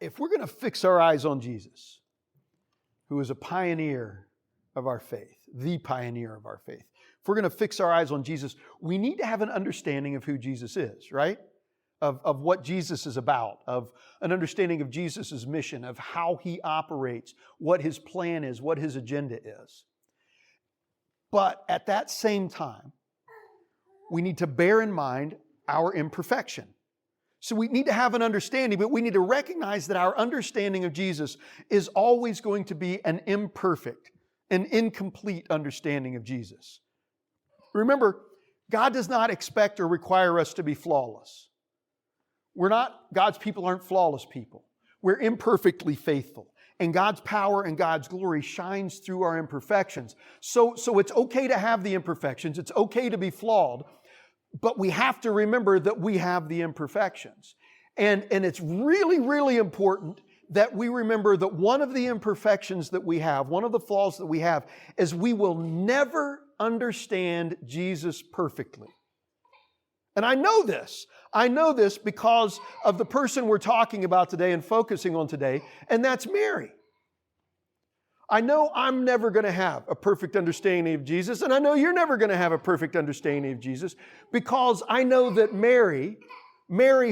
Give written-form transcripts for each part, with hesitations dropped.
if we're going to fix our eyes on Jesus, who is a pioneer of our faith, the pioneer of our faith, if we're going to fix our eyes on Jesus, we need to have an understanding of who Jesus is, right? Of what Jesus is about, of an understanding of Jesus' mission, of how He operates, what His plan is, what His agenda is. But at that same time, we need to bear in mind our imperfection. So we need to have an understanding, but we need to recognize that our understanding of Jesus is always going to be an imperfect, an incomplete understanding of Jesus. Remember, God does not expect or require us to be flawless. God's people aren't flawless people. We're imperfectly faithful. And God's power and God's glory shines through our imperfections. So it's okay to have the imperfections. It's okay to be flawed. But we have to remember that we have the imperfections. And it's really, really important that we remember that one of the imperfections that we have, one of the flaws that we have, is we will never understand Jesus perfectly. And I know this. I know this because of the person we're talking about today and focusing on today, and that's Mary. I know I'm never going to have a perfect understanding of Jesus, and I know you're never going to have a perfect understanding of Jesus, because I know that Mary,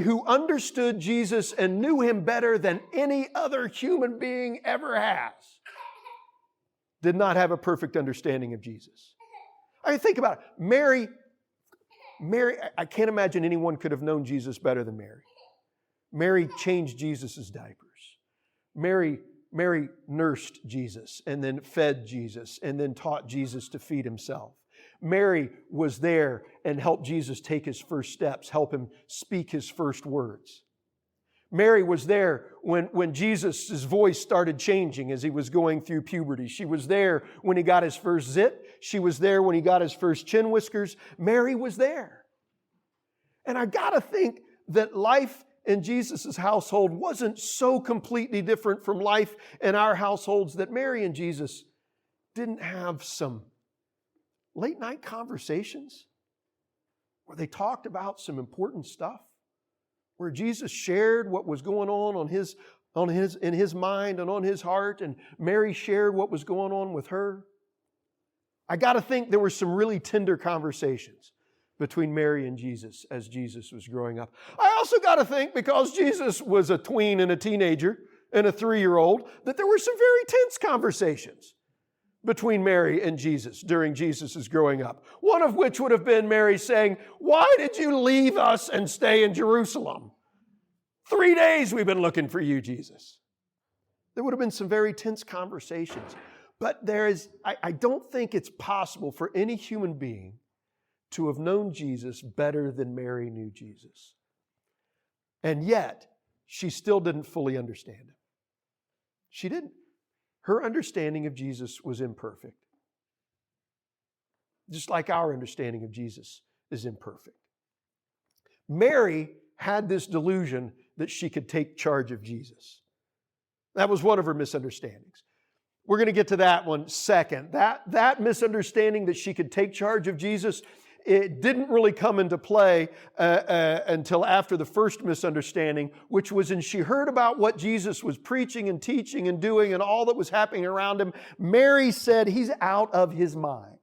who understood Jesus and knew Him better than any other human being ever has, did not have a perfect understanding of Jesus. I mean, think about it. Mary, I can't imagine anyone could have known Jesus better than Mary. Mary changed Jesus' diapers. Mary nursed Jesus and then fed Jesus and then taught Jesus to feed Himself. Mary was there and helped Jesus take His first steps, help Him speak His first words. Mary was there when Jesus' voice started changing as He was going through puberty. She was there when He got His first zit. She was there when He got His first chin whiskers. Mary was there. And I got to think that life in Jesus' household wasn't so completely different from life in our households that Mary and Jesus didn't have some late night conversations where they talked about some important stuff, where Jesus shared what was going on in His mind and on His heart, and Mary shared what was going on with her. I got to think there were some really tender conversations between Mary and Jesus as Jesus was growing up. I also got to think, because Jesus was a tween and a teenager and a 3-year-old, that there were some very tense conversations between Mary and Jesus during Jesus' growing up. One of which would have been Mary saying, "Why did you leave us and stay in Jerusalem? 3 days we've been looking for you, Jesus." There would have been some very tense conversations. But I don't think it's possible for any human being to have known Jesus better than Mary knew Jesus. And yet, she still didn't fully understand Him. She didn't. Her understanding of Jesus was imperfect. Just like our understanding of Jesus is imperfect. Mary had this delusion that she could take charge of Jesus. That was one of her misunderstandings. We're going to get to that one second. That misunderstanding that she could take charge of Jesus, it didn't really come into play until after the first misunderstanding, which was when she heard about what Jesus was preaching and teaching and doing and all that was happening around Him. Mary said, "He's out of his mind.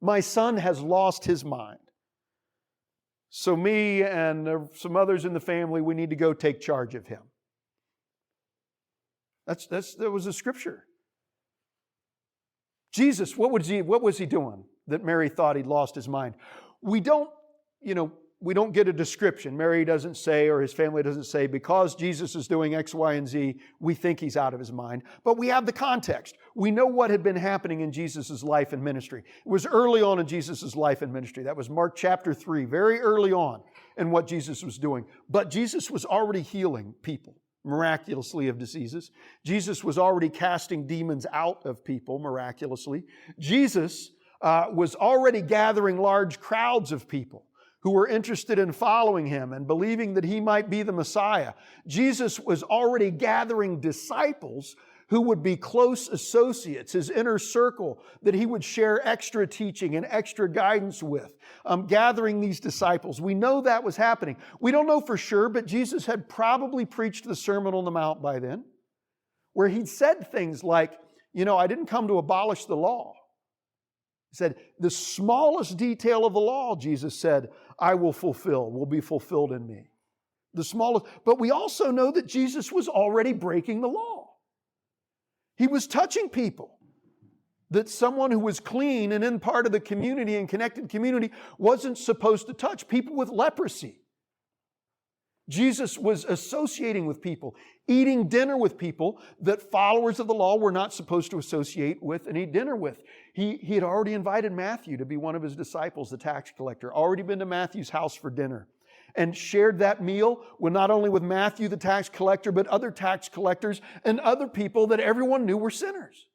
My son has lost his mind. So me and some others in the family, we need to go take charge of him." That was a scripture. Jesus, what was he doing that Mary thought He'd lost his mind? We don't get a description. Mary doesn't say, or His family doesn't say, because Jesus is doing X, Y, and Z, we think He's out of His mind. But we have the context. We know what had been happening in Jesus' life and ministry. It was early on in Jesus' life and ministry. That was Mark chapter 3, very early on in what Jesus was doing. But Jesus was already healing people miraculously of diseases. Jesus was already casting demons out of people miraculously. Jesus was already gathering large crowds of people who were interested in following Him and believing that He might be the Messiah. Jesus was already gathering disciples who would be close associates, his inner circle, that he would share extra teaching and extra guidance with, gathering these disciples. We know that was happening. We don't know for sure, but Jesus had probably preached the Sermon on the Mount by then, where he'd said things like, I didn't come to abolish the law. He said, the smallest detail of the law, Jesus said, I will fulfill, will be fulfilled in me. The smallest. But we also know that Jesus was already breaking the law. He was touching people. That someone who was clean and in part of the community and connected community wasn't supposed to touch. People with leprosy. Jesus was associating with people, eating dinner with people that followers of the law were not supposed to associate with and eat dinner with. He had already invited Matthew to be one of his disciples, the tax collector, already been to Matthew's house for dinner, and shared that meal with not only with Matthew, the tax collector, but other tax collectors and other people that everyone knew were sinners.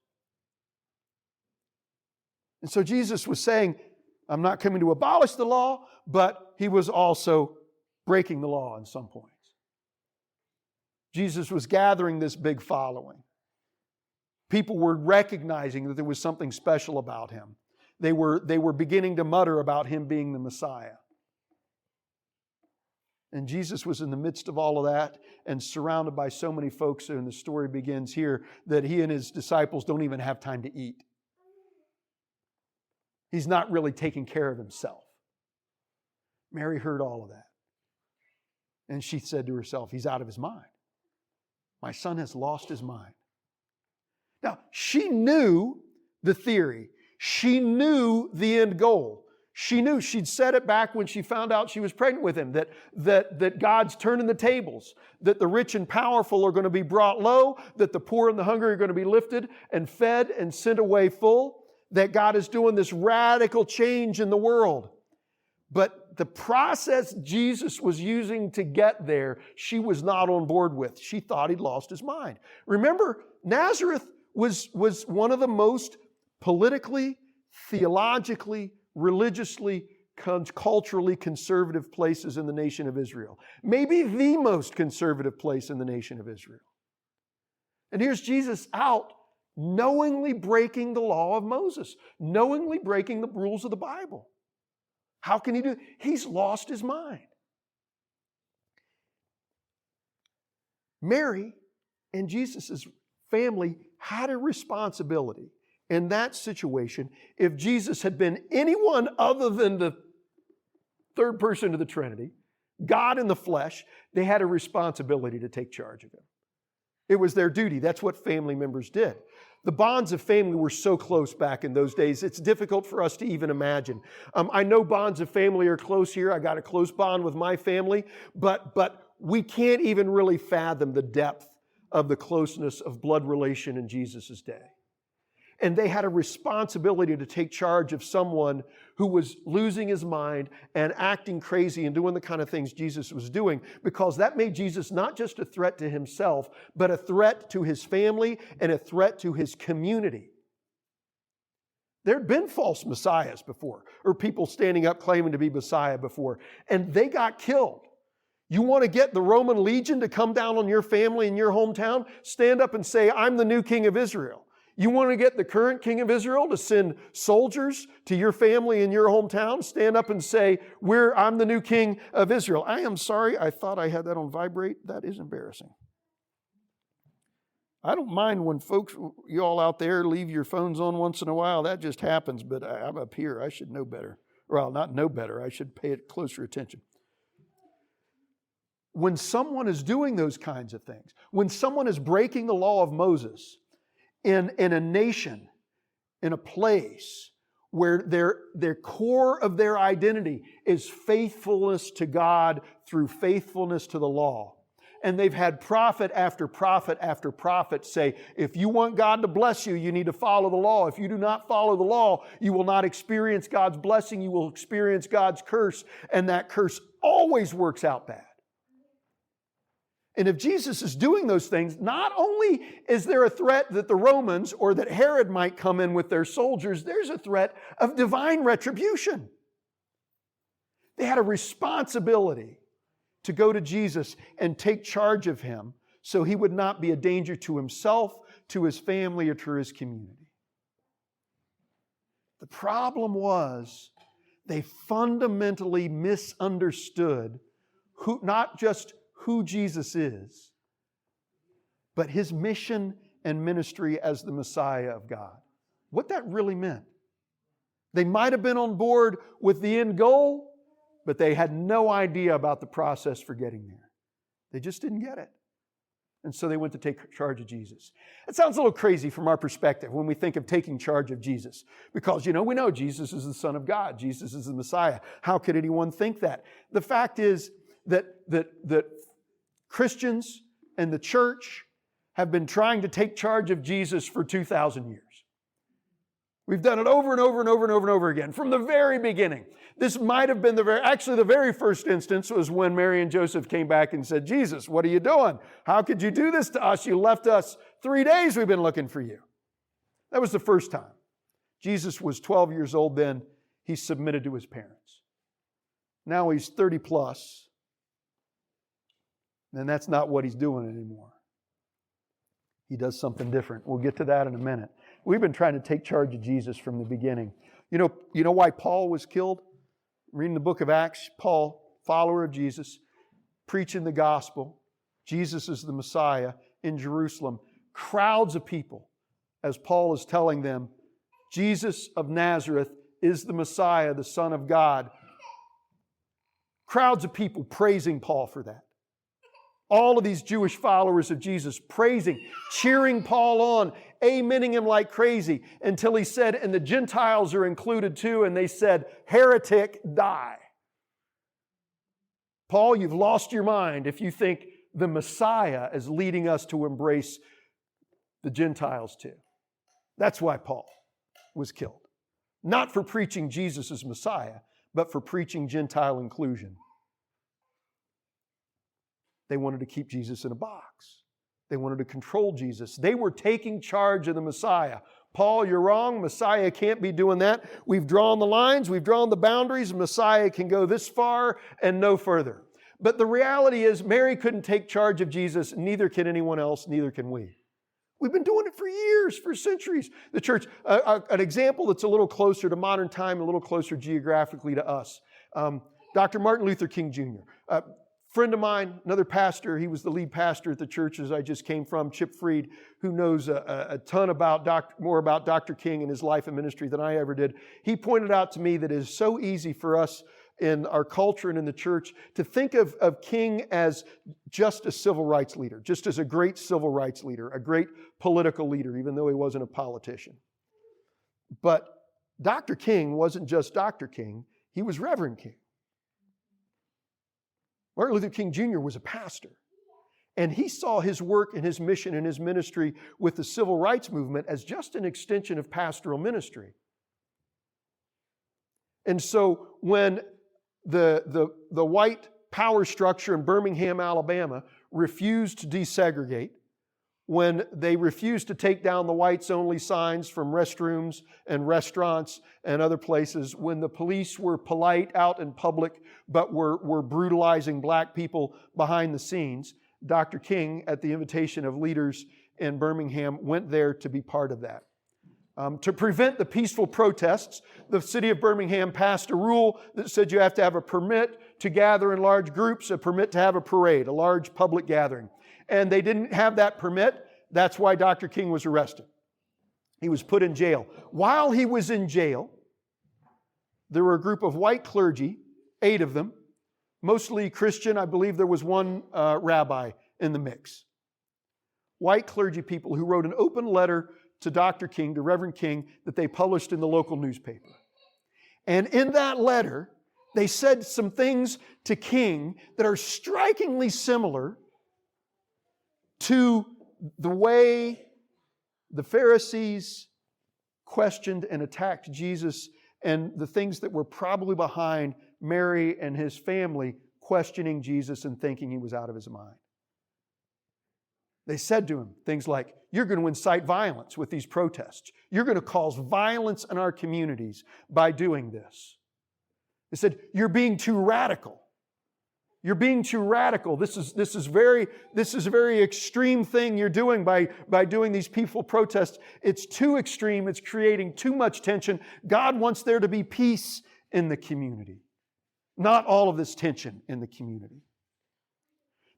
And so Jesus was saying, I'm not coming to abolish the law, but he was also breaking the law in some points. Jesus was gathering this big following. People were recognizing that there was something special about him. They were beginning to mutter about him being the Messiah. And Jesus was in the midst of all of that and surrounded by so many folks, and the story begins here, that he and his disciples don't even have time to eat. He's not really taking care of himself. Mary heard all of that. And she said to herself, he's out of his mind. My son has lost his mind. Now, she knew the theory. She knew the end goal. She knew, she'd said it back when she found out she was pregnant with him, that God's turning the tables, that the rich and powerful are going to be brought low, that the poor and the hungry are going to be lifted and fed and sent away full, that God is doing this radical change in the world. But the process Jesus was using to get there, she was not on board with. She thought he'd lost his mind. Remember, Nazareth was one of the most politically, theologically, religiously, culturally conservative places in the nation of Israel. Maybe the most conservative place in the nation of Israel. And here's Jesus out knowingly breaking the law of Moses, knowingly breaking the rules of the Bible. How can he do it? He's lost his mind. Mary and Jesus' family had a responsibility in that situation. If Jesus had been anyone other than the third person of the Trinity, God in the flesh, they had a responsibility to take charge of him. It was their duty. That's what family members did. The bonds of family were so close back in those days, it's difficult for us to even imagine. I know bonds of family are close here. I got a close bond with my family, but we can't even really fathom the depth of the closeness of blood relation in Jesus' day. And they had a responsibility to take charge of someone who was losing his mind and acting crazy and doing the kind of things Jesus was doing, because that made Jesus not just a threat to himself, but a threat to his family and a threat to his community. There had been false messiahs before, or people standing up claiming to be Messiah before, and they got killed. You want to get the Roman legion to come down on your family in your hometown? Stand up and say, I'm the new king of Israel. You want to get the current king of Israel to send soldiers to your family in your hometown? Stand up and say, I'm the new king of Israel. I am sorry, I thought I had that on vibrate. That is embarrassing. I don't mind when folks, you all out there, leave your phones on once in a while. That just happens, but I'm up here. I should know better. Well, not know better. I should pay it closer attention. When someone is doing those kinds of things, when someone is breaking the law of Moses, in a nation, in a place where their core of their identity is faithfulness to God through faithfulness to the law. And they've had prophet after prophet after prophet say, if you want God to bless you, you need to follow the law. If you do not follow the law, you will not experience God's blessing. You will experience God's curse. And that curse always works out bad. And if Jesus is doing those things, not only is there a threat that the Romans or that Herod might come in with their soldiers, there's a threat of divine retribution. They had a responsibility to go to Jesus and take charge of him so he would not be a danger to himself, to his family, or to his community. The problem was they fundamentally misunderstood not just who Jesus is, but His mission and ministry as the Messiah of God. What that really meant. They might have been on board with the end goal, but they had no idea about the process for getting there. They just didn't get it. And so they went to take charge of Jesus. It sounds a little crazy from our perspective when we think of taking charge of Jesus. Because, we know Jesus is the Son of God. Jesus is the Messiah. How could anyone think that? The fact is that Christians and the church have been trying to take charge of Jesus for 2,000 years. We've done it over and over and over and over and over again from the very beginning. This might have been the very first instance was when Mary and Joseph came back and said, Jesus, what are you doing? How could you do this to us? You left us 3 days we've been looking for you. That was the first time. Jesus was 12 years old then. He submitted to his parents. Now he's 30 plus. And that's not what he's doing anymore. He does something different. We'll get to that in a minute. We've been trying to take charge of Jesus from the beginning. You know why Paul was killed? Reading the book of Acts, Paul, follower of Jesus, preaching the gospel. Jesus is the Messiah in Jerusalem. Crowds of people, as Paul is telling them, Jesus of Nazareth is the Messiah, the Son of God. Crowds of people praising Paul for that. All of these Jewish followers of Jesus praising, cheering Paul on, amening him like crazy until he said, and the Gentiles are included too, and they said, heretic, die. Paul, you've lost your mind if you think the Messiah is leading us to embrace the Gentiles too. That's why Paul was killed. Not for preaching Jesus as Messiah, but for preaching Gentile inclusion. They wanted to keep Jesus in a box. They wanted to control Jesus. They were taking charge of the Messiah. Paul, you're wrong. Messiah can't be doing that. We've drawn the lines. We've drawn the boundaries. Messiah can go this far and no further. But the reality is Mary couldn't take charge of Jesus. Neither can anyone else. Neither can we. We've been doing it for years, for centuries. The church, an example that's a little closer to modern time, a little closer geographically to us. Dr. Martin Luther King Jr., friend of mine, another pastor, he was the lead pastor at the churches I just came from, Chip Freed, who knows a ton more about Dr. King and his life and ministry than I ever did. He pointed out to me that it is so easy for us in our culture and in the church to think of King as just a civil rights leader, just as a great civil rights leader, a great political leader, even though he wasn't a politician. But Dr. King wasn't just Dr. King, he was Reverend King. Martin Luther King Jr. was a pastor. And he saw his work and his mission and his ministry with the civil rights movement as just an extension of pastoral ministry. And so when the white power structure in Birmingham, Alabama refused to desegregate, when they refused to take down the whites-only signs from restrooms and restaurants and other places, when the police were polite out in public but were brutalizing black people behind the scenes, Dr. King, at the invitation of leaders in Birmingham, went there to be part of that. To prevent the peaceful protests, the city of Birmingham passed a rule that said you have to have a permit to gather in large groups, a permit to have a parade, a large public gathering. And they didn't have that permit. That's why Dr. King was arrested. He was put in jail. While he was in jail, there were a group of white clergy, 8 of them, mostly Christian. I believe there was one rabbi in the mix. White clergy people who wrote an open letter to Dr. King, to Reverend King, that they published in the local newspaper. And in that letter, they said some things to King that are strikingly similar to the way the Pharisees questioned and attacked Jesus and the things that were probably behind Mary and his family questioning Jesus and thinking he was out of his mind. They said to him things like, you're going to incite violence with these protests. You're going to cause violence in our communities by doing this. They said, you're being too radical. You're being too radical. This is a very extreme thing you're doing by doing these peaceful protests. It's too extreme. It's creating too much tension. God wants there to be peace in the community, not all of this tension in the community.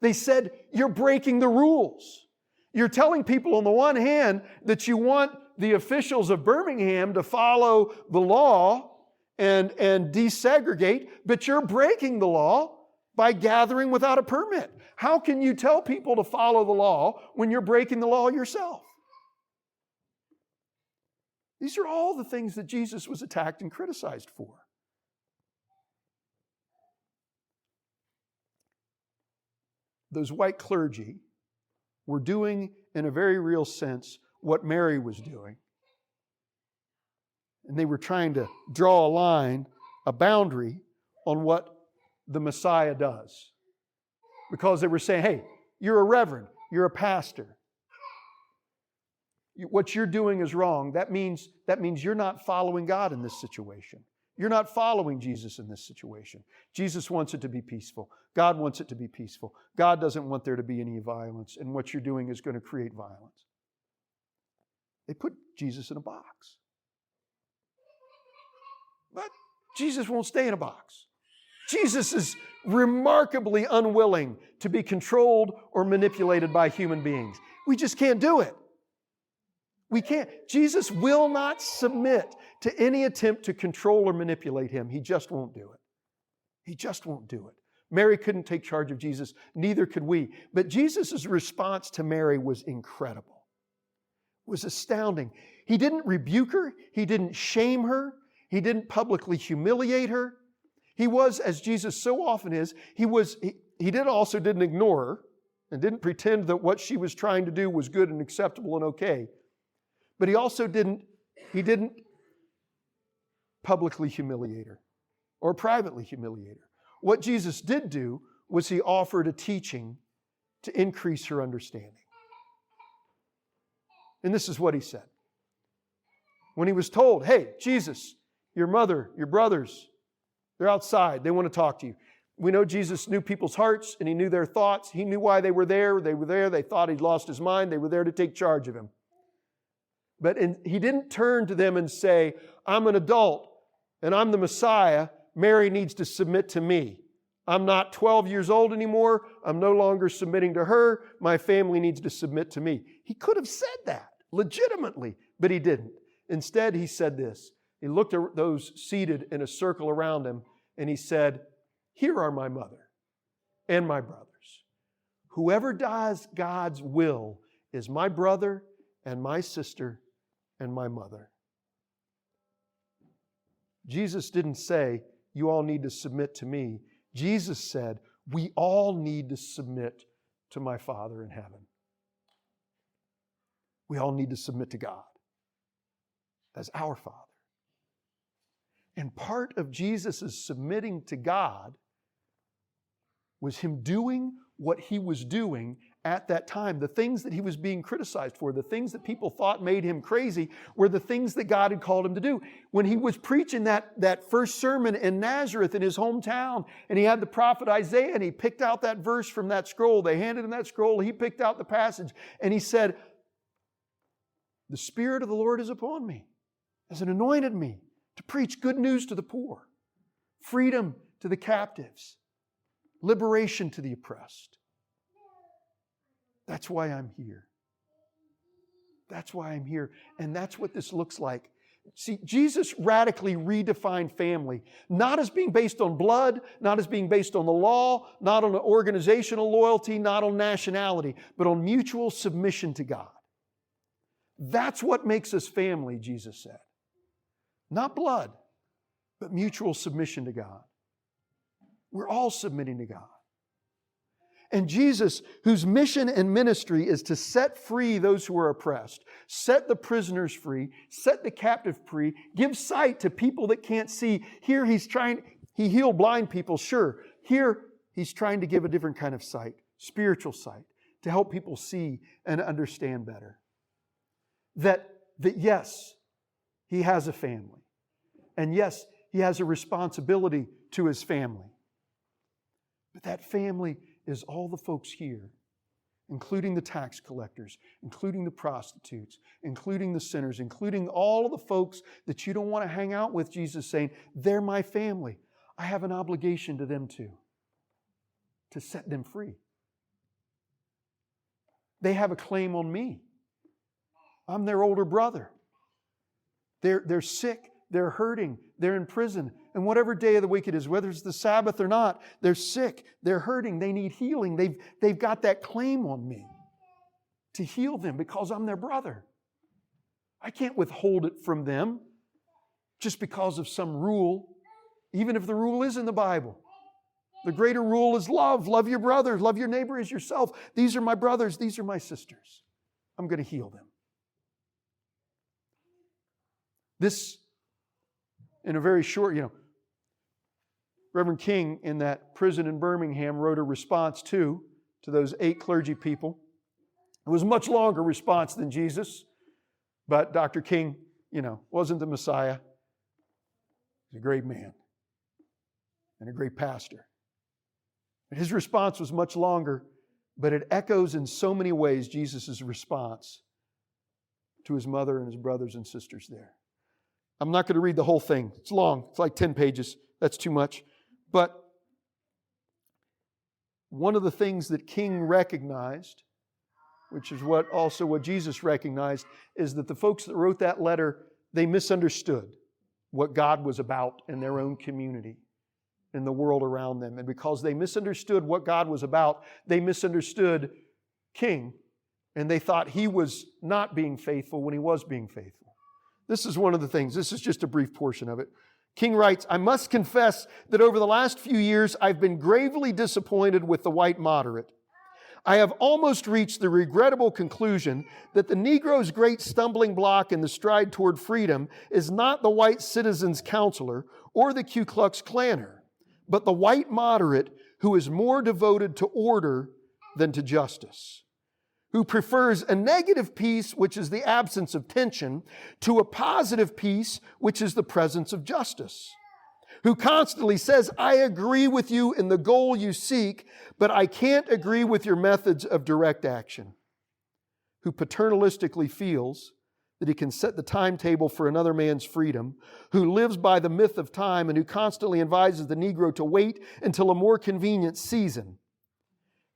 They said, you're breaking the rules. You're telling people on the one hand that you want the officials of Birmingham to follow the law and desegregate, but you're breaking the law by gathering without a permit. How can you tell people to follow the law when you're breaking the law yourself? These are all the things that Jesus was attacked and criticized for. Those white clergy were doing, in a very real sense, what Mary was doing. And they were trying to draw a line, a boundary on what the Messiah does. Because they were saying, hey, you're a reverend, you're a pastor. What you're doing is wrong. That means you're not following God in this situation. You're not following Jesus in this situation. Jesus wants it to be peaceful. God wants it to be peaceful. God doesn't want there to be any violence, and what you're doing is going to create violence. They put Jesus in a box. But Jesus won't stay in a box. Jesus is remarkably unwilling to be controlled or manipulated by human beings. We just can't do it. We can't. Jesus will not submit to any attempt to control or manipulate Him. He just won't do it. He just won't do it. Mary couldn't take charge of Jesus. Neither could we. But Jesus' response to Mary was incredible. It was astounding. He didn't rebuke her. He didn't shame her. He didn't publicly humiliate her. He was, as Jesus so often is, he didn't ignore her and didn't pretend that what she was trying to do was good and acceptable and okay. But he also didn't publicly humiliate her or privately humiliate her. What Jesus did do was He offered a teaching to increase her understanding. And this is what He said. When He was told, hey, Jesus, your mother, your brothers, they're outside. They want to talk to you. We know Jesus knew people's hearts and He knew their thoughts. He knew why they were there. They were there. They thought He'd lost His mind. They were there to take charge of Him. But He didn't turn to them and say, I'm an adult and I'm the Messiah. Mary needs to submit to me. I'm not 12 years old anymore. I'm no longer submitting to her. My family needs to submit to me. He could have said that legitimately, but He didn't. Instead, He said this. He looked at those seated in a circle around Him and He said, here are my mother and my brothers. Whoever does God's will is my brother and my sister and my mother. Jesus didn't say, you all need to submit to me. Jesus said, we all need to submit to my Father in heaven. We all need to submit to God as our Father. And part of Jesus' submitting to God was Him doing what He was doing at that time. The things that He was being criticized for, the things that people thought made Him crazy, were the things that God had called Him to do. When He was preaching that first sermon in Nazareth in His hometown, and He had the prophet Isaiah, and He picked out that verse from that scroll. They handed Him that scroll. He picked out the passage, and He said, the Spirit of the Lord is upon me, has anointed me to preach good news to the poor, freedom to the captives, liberation to the oppressed. That's why I'm here. That's why I'm here. And that's what this looks like. See, Jesus radically redefined family, not as being based on blood, not as being based on the law, not on organizational loyalty, not on nationality, but on mutual submission to God. That's what makes us family, Jesus said. Not blood, but mutual submission to God. We're all submitting to God. And Jesus, whose mission and ministry is to set free those who are oppressed, set the prisoners free, set the captive free, give sight to people that can't see. Here He healed blind people, sure. Here He's trying to give a different kind of sight, spiritual sight, to help people see and understand better. That yes, He has a family. And yes, He has a responsibility to His family. But that family is all the folks here, including the tax collectors, including the prostitutes, including the sinners, including all of the folks that you don't want to hang out with, Jesus saying, they're my family. I have an obligation to them too, to set them free. They have a claim on me. I'm their older brother. They're sick, they're hurting, they're in prison. And whatever day of the week it is, whether it's the Sabbath or not, they're sick, they're hurting, they need healing. They've got that claim on me to heal them because I'm their brother. I can't withhold it from them just because of some rule, even if the rule is in the Bible. The greater rule is love. Love your brother. Love your neighbor as yourself. These are my brothers. These are my sisters. I'm going to heal them. This, in a very short, Reverend King in that prison in Birmingham wrote a response to those 8 clergy people. It was a much longer response than Jesus, but Dr. King, wasn't the Messiah. He's a great man and a great pastor. And his response was much longer, but it echoes in so many ways Jesus' response to his mother and his brothers and sisters there. I'm not going to read the whole thing. It's long. It's like 10 pages. That's too much. But one of the things that King recognized, which is what Jesus recognized, is that the folks that wrote that letter, they misunderstood what God was about in their own community, in the world around them. And because they misunderstood what God was about, they misunderstood King, and they thought he was not being faithful when he was being faithful. This is one of the things. This is just a brief portion of it. King writes, I must confess that over the last few years, I've been gravely disappointed with the white moderate. I have almost reached the regrettable conclusion that the Negro's great stumbling block in the stride toward freedom is not the white citizen's counselor or the Ku Klux Klanner, but the white moderate who is more devoted to order than to justice, who prefers a negative peace, which is the absence of tension, to a positive peace, which is the presence of justice, who constantly says, I agree with you in the goal you seek, but I can't agree with your methods of direct action, who paternalistically feels that he can set the timetable for another man's freedom, who lives by the myth of time and who constantly advises the Negro to wait until a more convenient season.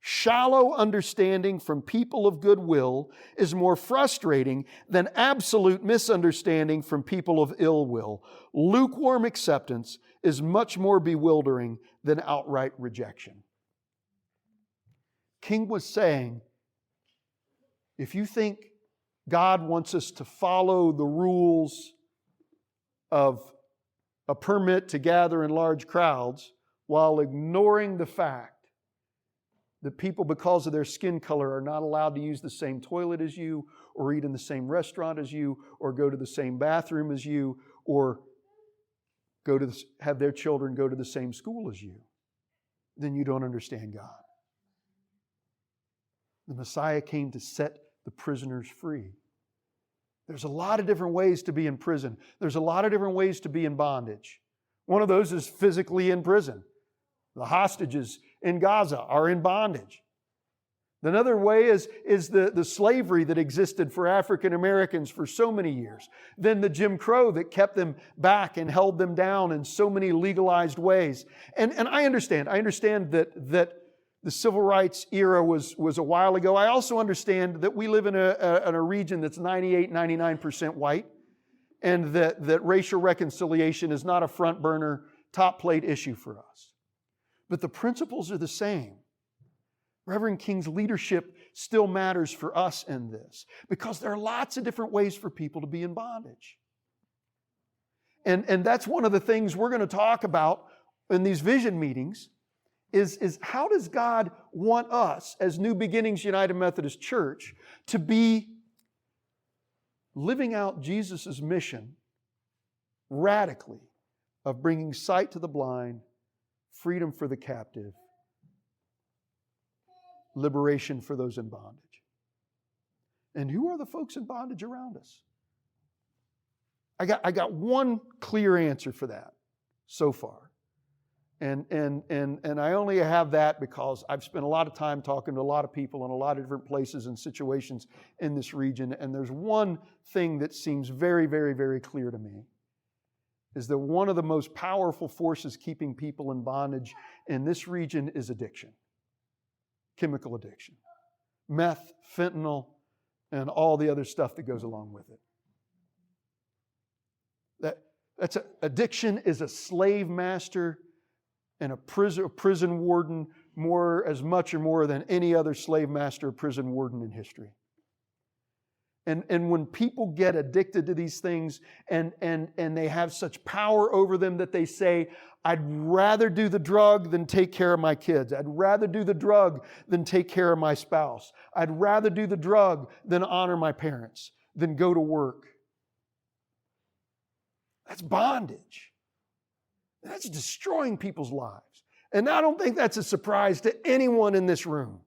Shallow understanding from people of goodwill is more frustrating than absolute misunderstanding from people of ill will. Lukewarm acceptance is much more bewildering than outright rejection. King was saying, if you think God wants us to follow the rules of a permit to gather in large crowds while ignoring the fact that people, because of their skin color, are not allowed to use the same toilet as you, or eat in the same restaurant as you, or go to the same bathroom as you, or have their children go to the same school as you, then you don't understand God. The Messiah came to set the prisoners free. There's a lot of different ways to be in prison. There's a lot of different ways to be in bondage. One of those is physically in prison. The hostages in Gaza are in bondage. Another way is the slavery that existed for African Americans for so many years. Then the Jim Crow that kept them back and held them down in so many legalized ways. And I understand that the civil rights era was a while ago. I also understand that we live in a region that's 99% white, and that racial reconciliation is not a front burner, top plate issue for us. But the principles are the same. Reverend King's leadership still matters for us in this, because there are lots of different ways for people to be in bondage. And that's one of the things we're going to talk about in these vision meetings, is how does God want us as New Beginnings United Methodist Church to be living out Jesus' mission radically of bringing sight to the blind, freedom for the captive, liberation for those in bondage. And who are the folks in bondage around us? I got one clear answer for that so far. And I only have that because I've spent a lot of time talking to a lot of people in a lot of different places and situations in this region. And there's one thing that seems very, very, very clear to me, is that one of the most powerful forces keeping people in bondage in this region is addiction. Chemical addiction. Meth, fentanyl, and all the other stuff that goes along with it. Addiction is a slave master and a prison warden as much or more than any other slave master or prison warden in history. And when people get addicted to these things and they have such power over them that they say, I'd rather do the drug than take care of my kids. I'd rather do the drug than take care of my spouse. I'd rather do the drug than honor my parents, than go to work. That's bondage. That's destroying people's lives. And I don't think that's a surprise to anyone in this room.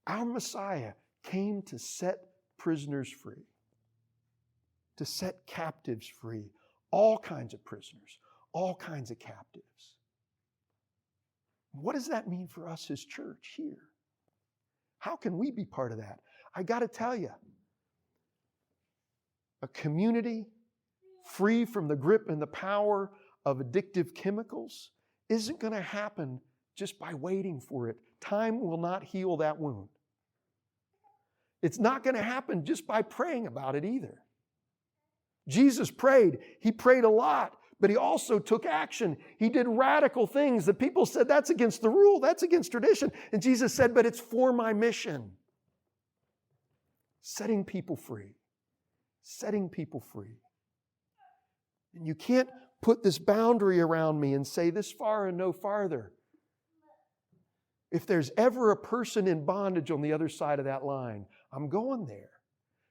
Our Messiah came to set prisoners free, to set captives free, all kinds of prisoners, all kinds of captives. What does that mean for us as church here? How can we be part of that? I got to tell you, a community free from the grip and the power of addictive chemicals isn't going to happen just by waiting for it. Time will not heal that wound. It's not going to happen just by praying about it either. Jesus prayed. He prayed a lot, but He also took action. He did radical things that people said, that's against the rule, that's against tradition. And Jesus said, but it's for my mission. Setting people free. Setting people free. And you can't put this boundary around me and say this far and no farther. If there's ever a person in bondage on the other side of that line, I'm going there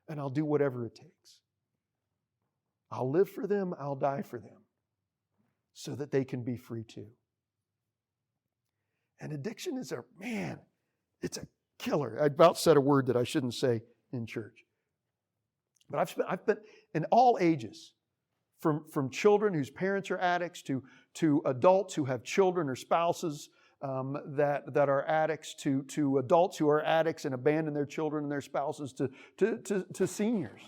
and I'll do whatever it takes. I'll live for them, I'll die for them so that they can be free too. And addiction is it's a killer. I about said a word that I shouldn't say in church. But I've been in all ages, from children whose parents are addicts to adults who have children or spouses that are addicts, to adults who are addicts and abandon their children and their spouses, to seniors.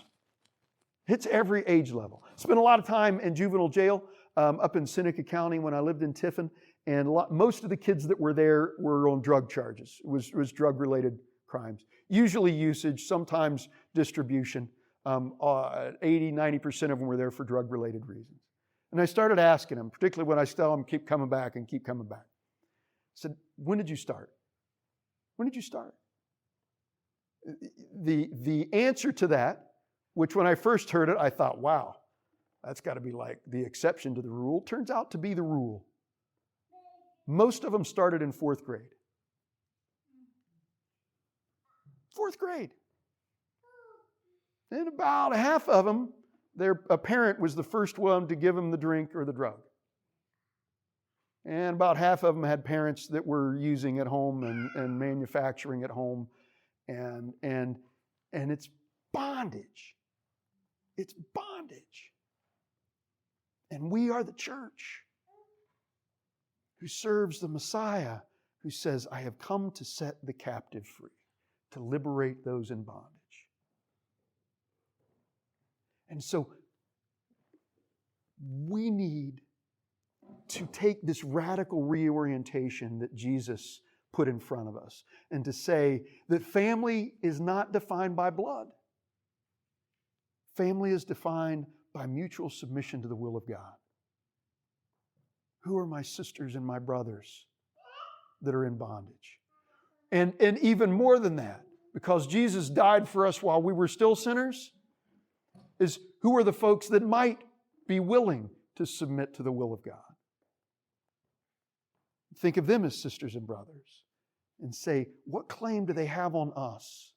Hits every age level. Spent a lot of time in juvenile jail up in Seneca County when I lived in Tiffin, and most of the kids that were there were on drug charges. It was drug-related crimes. Usually usage, sometimes distribution. 80-90% of them were there for drug-related reasons. And I started asking them, particularly when I tell them keep coming back and keep coming back. I said, when did you start? When did you start? The answer to that, which when I first heard it, I thought, wow, that's got to be like the exception to the rule, turns out to be the rule. Most of them started in 4th grade. 4th grade. And about half of them, a parent was the first one to give them the drink or the drug. And about half of them had parents that were using at home and manufacturing at home. And it's bondage. It's bondage. And we are the church who serves the Messiah, who says, I have come to set the captive free, to liberate those in bondage. And so we need to take this radical reorientation that Jesus put in front of us and to say that family is not defined by blood. Family is defined by mutual submission to the will of God. Who are my sisters and my brothers that are in bondage? And even more than that, because Jesus died for us while we were still sinners, is who are the folks that might be willing to submit to the will of God? Think of them as sisters and brothers and say, what claim do they have on us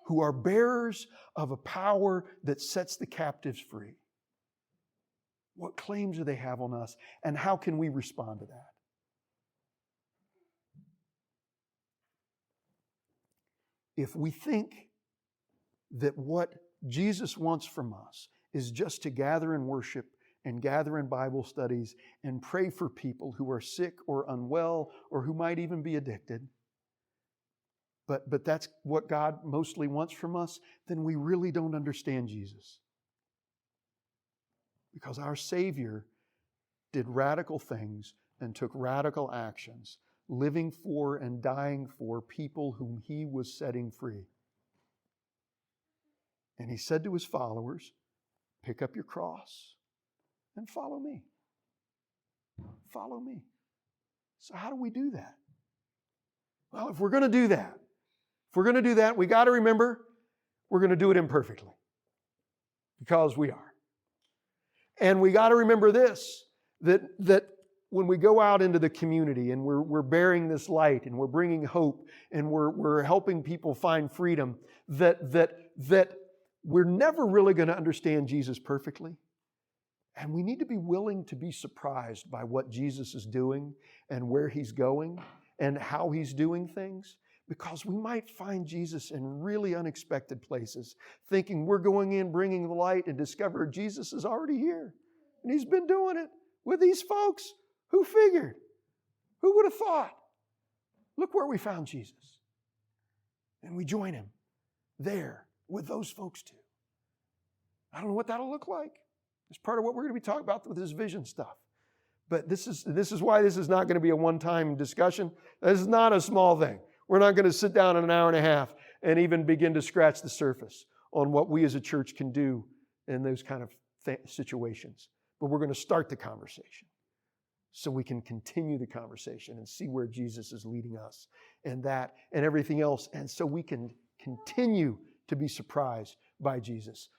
who are bearers of a power that sets the captives free? What claims do they have on us, and how can we respond to that? If we think that what Jesus wants from us is just to gather and worship and gather in Bible studies and pray for people who are sick or unwell or who might even be addicted, but that's what God mostly wants from us, then we really don't understand Jesus. Because our Savior did radical things and took radical actions, living for and dying for people whom He was setting free. And He said to His followers, pick up your cross and follow me. Follow me. So how do we do that? Well, if we're going to do that, we got to remember we're going to do it imperfectly. Because we are. And we got to remember this, that when we go out into the community and we're bearing this light and we're bringing hope and we're helping people find freedom, that we're never really going to understand Jesus perfectly. And we need to be willing to be surprised by what Jesus is doing and where He's going and how He's doing things. Because we might find Jesus in really unexpected places, thinking we're going in, bringing the light, and discover Jesus is already here. And He's been doing it with these folks. Who figured? Who would have thought? Look where we found Jesus. And we join Him there with those folks too. I don't know what that'll look like. It's part of what we're going to be talking about with this vision stuff. But this is why this is not going to be a one-time discussion. This is not a small thing. We're not going to sit down in an hour and a half and even begin to scratch the surface on what we as a church can do in those kind of situations. But we're going to start the conversation so we can continue the conversation and see where Jesus is leading us and that and everything else. And so we can continue to be surprised by Jesus.